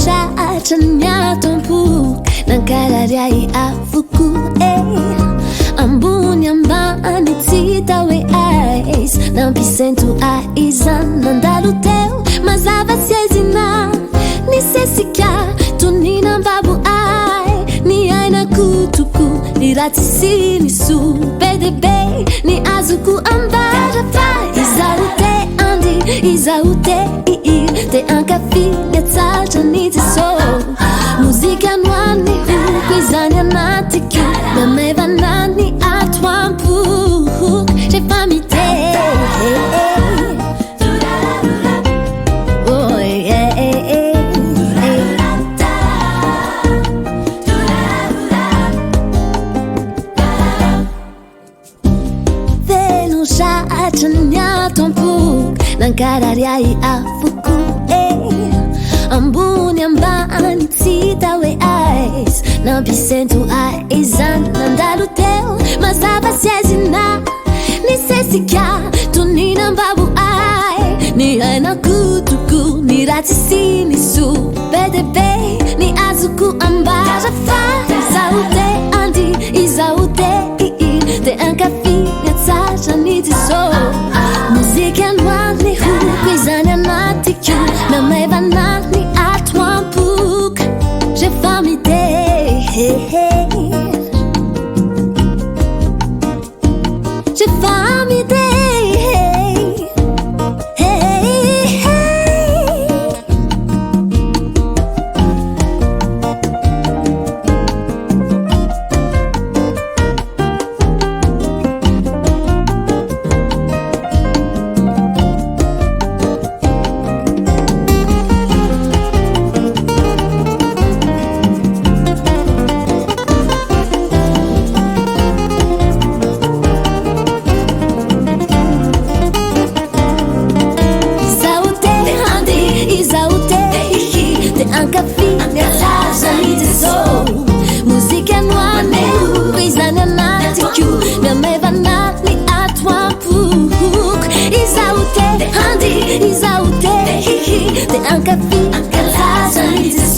tratra ny atom-po nankararay afoko ambony ambany tsy hita hoe aiz nampisento aizany nandalo teo mazava tsy aizina ny sesika toninam-babo ay ny aina kotoko ny ratsy sy ny so be de be ny azoko ambara fa izaho te andy izaho te iir te ankafiny atsatra ny Jesosy muzika noany hoko izany anatiko namevana ny ato am-poko rehefa mite velondratra ny ato-am-poko nankararay afoko ambony ambany tsy hita hoe aiz nampisento aizany nandalo teo mazava sy aizina ny sesika toninam-babo ay ny aina kotoko ny ratsy sy ny so be de be ny azoko ambara fa izaho te andy izaho te iir te ankafiny atsatra ny Jesosy muzika noany hoko izany anatiko namevana ny ato am-poko rehefa mite rehefa mite Izaute, te ankafiny atsatra ny Jesosy